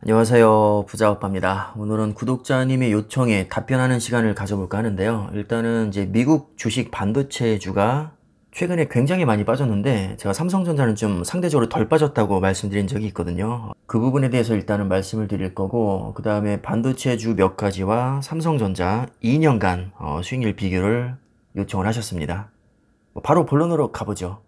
안녕하세요. 부자오빠입니다. 오늘은 구독자님의 요청에 답변하는 시간을 가져볼까 하는데요. 일단은 이제 미국 주식 반도체주가 최근에 굉장히 많이 빠졌는데 제가 삼성전자는 좀 상대적으로 덜 빠졌다고 말씀드린 적이 있거든요. 그 부분에 대해서 일단은 말씀을 드릴 거고, 그 다음에 반도체주 몇 가지와 삼성전자 2년간 수익률 비교를 요청을 하셨습니다. 바로 본론으로 가보죠.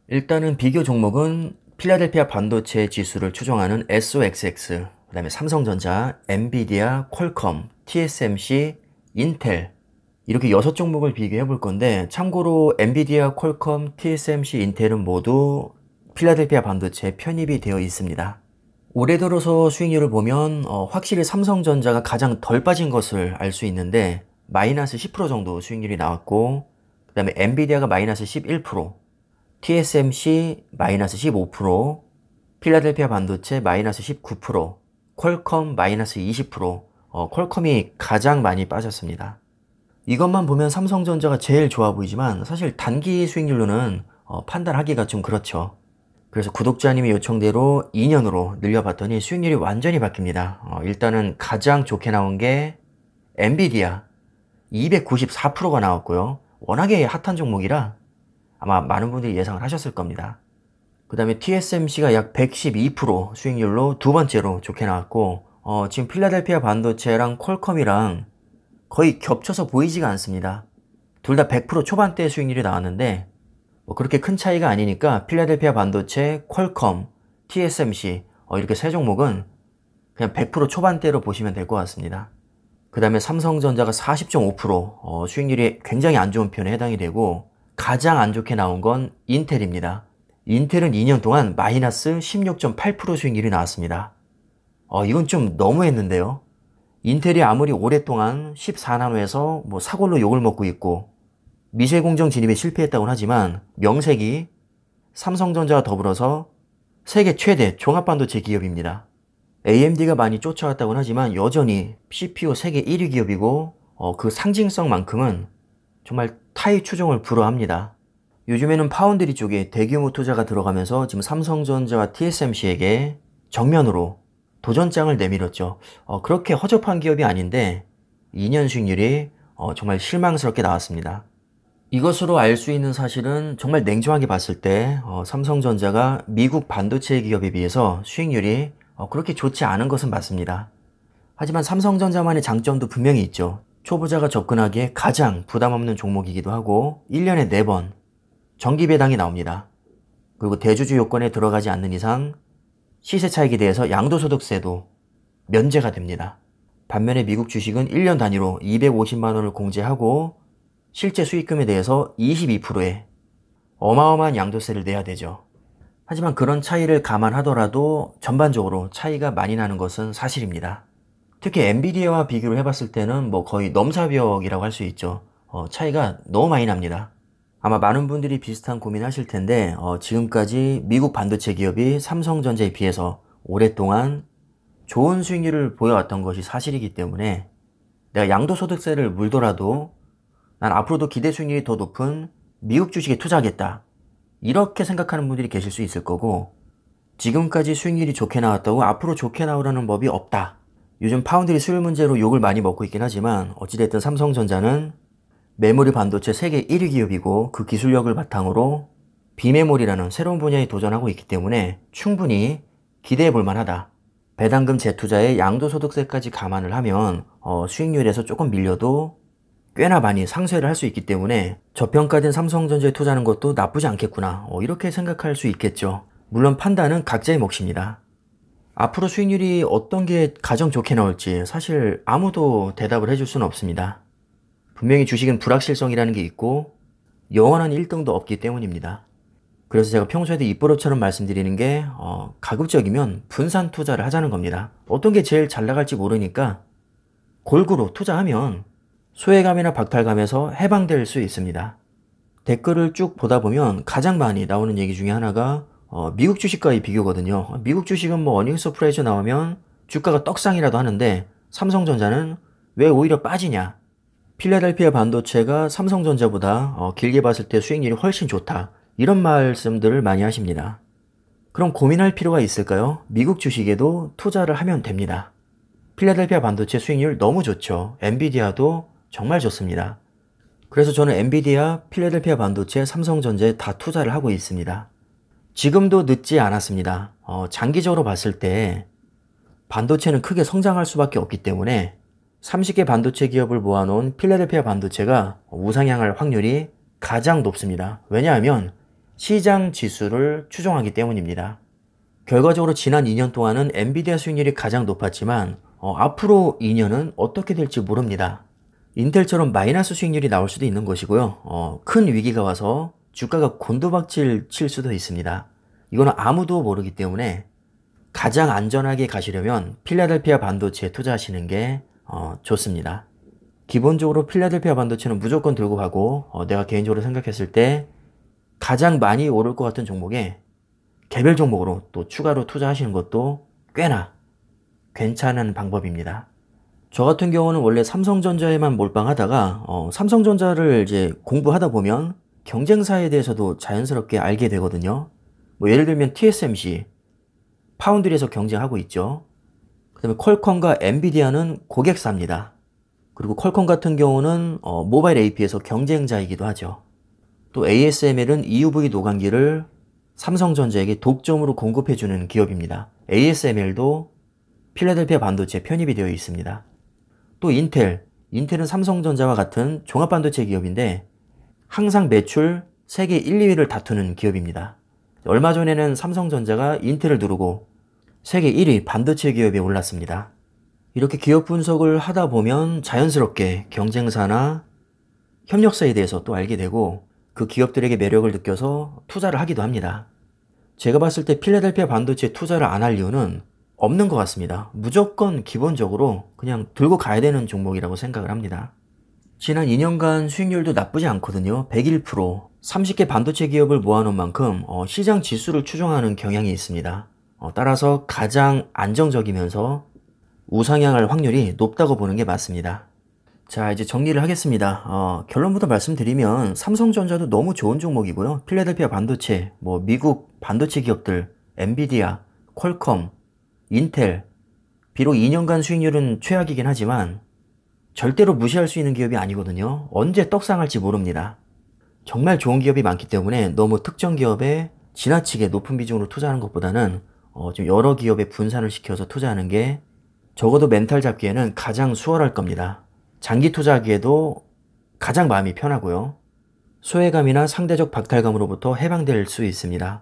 일단은 비교 종목은 필라델피아 반도체 지수를 추종하는 SOXX, 그 다음에 삼성전자, 엔비디아, 퀄컴, TSMC, 인텔, 이렇게 6종목을 비교해 볼 건데, 참고로 엔비디아, 퀄컴, TSMC, 인텔은 모두 필라델피아 반도체에 편입이 되어 있습니다. 올해 들어서 수익률을 보면 확실히 삼성전자가 가장 덜 빠진 것을 알 수 있는데 마이너스 10% 정도 수익률이 나왔고, 그 다음에 엔비디아가 마이너스 11%, TSMC 마이너스 15%, 필라델피아 반도체 마이너스 19%, 퀄컴 마이너스 20%, 퀄컴이 가장 많이 빠졌습니다. 이것만 보면 삼성전자가 제일 좋아 보이지만 사실 단기 수익률로는 판단하기가 좀 그렇죠. 그래서 구독자님의 요청대로 2년으로 늘려봤더니 수익률이 완전히 바뀝니다. 일단은 가장 좋게 나온 게 엔비디아 294%가 나왔고요. 워낙에 핫한 종목이라 아마 많은 분들이 예상을 하셨을 겁니다. 그 다음에 TSMC가 약 112% 수익률로 두 번째로 좋게 나왔고, 지금 필라델피아 반도체랑 퀄컴이랑 거의 겹쳐서 보이지가 않습니다. 둘 다 100% 초반대 수익률이 나왔는데 그렇게 큰 차이가 아니니까 필라델피아 반도체, 퀄컴, TSMC 이렇게 세 종목은 그냥 100% 초반대로 보시면 될 것 같습니다. 그 다음에 삼성전자가 40.5% 수익률이 굉장히 안 좋은 편에 해당이 되고, 가장 안 좋게 나온 건 인텔입니다. 인텔은 2년 동안 마이너스 16.8% 수익률이 나왔습니다. 이건 좀 너무했는데요. 인텔이 아무리 오랫동안 14나노에서 사골로 욕을 먹고 있고 미세공정 진입에 실패했다고는 하지만 명색이 삼성전자와 더불어서 세계 최대 종합반도체 기업입니다. AMD가 많이 쫓아왔다고는 하지만 여전히 CPU 세계 1위 기업이고 그 상징성만큼은 정말 타의 추종을 불허합니다. 요즘에는 파운드리 쪽에 대규모 투자가 들어가면서 지금 삼성전자와 TSMC에게 정면으로 도전장을 내밀었죠. 그렇게 허접한 기업이 아닌데 2년 수익률이 정말 실망스럽게 나왔습니다. 이것으로 알 수 있는 사실은 정말 냉정하게 봤을 때 삼성전자가 미국 반도체 기업에 비해서 수익률이 그렇게 좋지 않은 것은 맞습니다. 하지만 삼성전자만의 장점도 분명히 있죠. 초보자가 접근하기에 가장 부담 없는 종목이기도 하고 1년에 4번 정기 배당이 나옵니다. 그리고 대주주 요건에 들어가지 않는 이상 시세 차익에 대해서 양도소득세도 면제가 됩니다. 반면에 미국 주식은 1년 단위로 250만 원을 공제하고 실제 수익금에 대해서 22%의 어마어마한 양도세를 내야 되죠. 하지만 그런 차이를 감안하더라도 전반적으로 차이가 많이 나는 것은 사실입니다. 특히 엔비디아와 비교를 해봤을 때는 거의 넘사벽이라고 할 수 있죠. 차이가 너무 많이 납니다. 아마 많은 분들이 비슷한 고민 하실 텐데 지금까지 미국 반도체 기업이 삼성전자에 비해서 오랫동안 좋은 수익률을 보여왔던 것이 사실이기 때문에 내가 양도소득세를 물더라도 난 앞으로도 기대 수익률이 더 높은 미국 주식에 투자하겠다, 이렇게 생각하는 분들이 계실 수 있을 거고, 지금까지 수익률이 좋게 나왔다고 앞으로 좋게 나오라는 법이 없다. 요즘 파운드리 수율 문제로 욕을 많이 먹고 있긴 하지만 어찌됐든 삼성전자는 메모리 반도체 세계 1위 기업이고 그 기술력을 바탕으로 비메모리라는 새로운 분야에 도전하고 있기 때문에 충분히 기대해 볼 만하다. 배당금 재투자에 양도소득세까지 감안을 하면 수익률에서 조금 밀려도 꽤나 많이 상쇄를 할 수 있기 때문에 저평가된 삼성전자에 투자하는 것도 나쁘지 않겠구나, 이렇게 생각할 수 있겠죠. 물론 판단은 각자의 몫입니다. 앞으로 수익률이 어떤 게 가장 좋게 나올지 사실 아무도 대답을 해줄 수는 없습니다. 분명히 주식은 불확실성이라는 게 있고 영원한 1등도 없기 때문입니다. 그래서 제가 평소에도 입버릇처럼 말씀드리는 게 가급적이면 분산 투자를 하자는 겁니다. 어떤 게 제일 잘 나갈지 모르니까 골고루 투자하면 소외감이나 박탈감에서 해방될 수 있습니다. 댓글을 쭉 보다 보면 가장 많이 나오는 얘기 중에 하나가 미국 주식과의 비교거든요. 미국 주식은 어닝 서프라이즈 나오면 주가가 떡상이라도 하는데 삼성전자는 왜 오히려 빠지냐. 필라델피아 반도체가 삼성전자보다 길게 봤을 때 수익률이 훨씬 좋다, 이런 말씀들을 많이 하십니다. 그럼 고민할 필요가 있을까요? 미국 주식에도 투자를 하면 됩니다. 필라델피아 반도체 수익률 너무 좋죠. 엔비디아도 정말 좋습니다. 그래서 저는 엔비디아, 필라델피아 반도체, 삼성전자에 다 투자를 하고 있습니다. 지금도 늦지 않았습니다. 장기적으로 봤을 때 반도체는 크게 성장할 수밖에 없기 때문에 30개 반도체 기업을 모아놓은 필라델피아 반도체가 우상향할 확률이 가장 높습니다. 왜냐하면 시장 지수를 추종하기 때문입니다. 결과적으로 지난 2년 동안은 엔비디아 수익률이 가장 높았지만 앞으로 2년은 어떻게 될지 모릅니다. 인텔처럼 마이너스 수익률이 나올 수도 있는 것이고요. 큰 위기가 와서 주가가 곤두박질 칠 수도 있습니다. 이거는 아무도 모르기 때문에 가장 안전하게 가시려면 필라델피아 반도체에 투자하시는 게 좋습니다. 기본적으로 필라델피아 반도체는 무조건 들고 가고 내가 개인적으로 생각했을 때 가장 많이 오를 것 같은 종목에 개별 종목으로 또 추가로 투자하시는 것도 꽤나 괜찮은 방법입니다. 저 같은 경우는 원래 삼성전자에만 몰빵하다가 삼성전자를 이제 공부하다 보면 경쟁사에 대해서도 자연스럽게 알게 되거든요. 뭐 예를 들면 TSMC, 파운드리에서 경쟁하고 있죠. 그 다음에 퀄컴과 엔비디아는 고객사입니다. 그리고 퀄컴 같은 경우는 모바일 AP에서 경쟁자이기도 하죠. 또 ASML은 EUV 노광기를 삼성전자에게 독점으로 공급해주는 기업입니다. ASML도 필라델피아 반도체에 편입이 되어 있습니다. 또 인텔은 삼성전자와 같은 종합반도체 기업인데 항상 매출 세계 1, 2위를 다투는 기업입니다. 얼마 전에는 삼성전자가 인텔을 누르고 세계 1위 반도체 기업에 올랐습니다. 이렇게 기업 분석을 하다 보면 자연스럽게 경쟁사나 협력사에 대해서 또 알게 되고 그 기업들에게 매력을 느껴서 투자를 하기도 합니다. 제가 봤을 때 필라델피아 반도체에 투자를 안 할 이유는 없는 것 같습니다. 무조건 기본적으로 그냥 들고 가야 되는 종목이라고 생각을 합니다. 지난 2년간 수익률도 나쁘지 않거든요. 101%, 30개 반도체 기업을 모아놓은 만큼 시장 지수를 추종하는 경향이 있습니다. 따라서 가장 안정적이면서 우상향할 확률이 높다고 보는 게 맞습니다. 자, 이제 정리를 하겠습니다. 결론부터 말씀드리면 삼성전자도 너무 좋은 종목이고요. 필라델피아 반도체, 뭐 미국 반도체 기업들, 엔비디아, 퀄컴, 인텔, 비록 2년간 수익률은 최악이긴 하지만 절대로 무시할 수 있는 기업이 아니거든요. 언제 떡상할지 모릅니다. 정말 좋은 기업이 많기 때문에 너무 특정 기업에 지나치게 높은 비중으로 투자하는 것보다는 좀 여러 기업에 분산을 시켜서 투자하는 게 적어도 멘탈 잡기에는 가장 수월할 겁니다. 장기 투자하기에도 가장 마음이 편하고요. 소외감이나 상대적 박탈감으로부터 해방될 수 있습니다.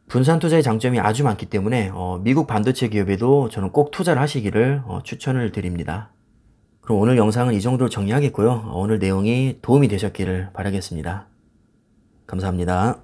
분산 투자의 장점이 아주 많기 때문에 미국 반도체 기업에도 저는 꼭 투자를 하시기를 추천을 드립니다. 그럼 오늘 영상은 이 정도로 정리하겠고요. 오늘 내용이 도움이 되셨기를 바라겠습니다. 감사합니다.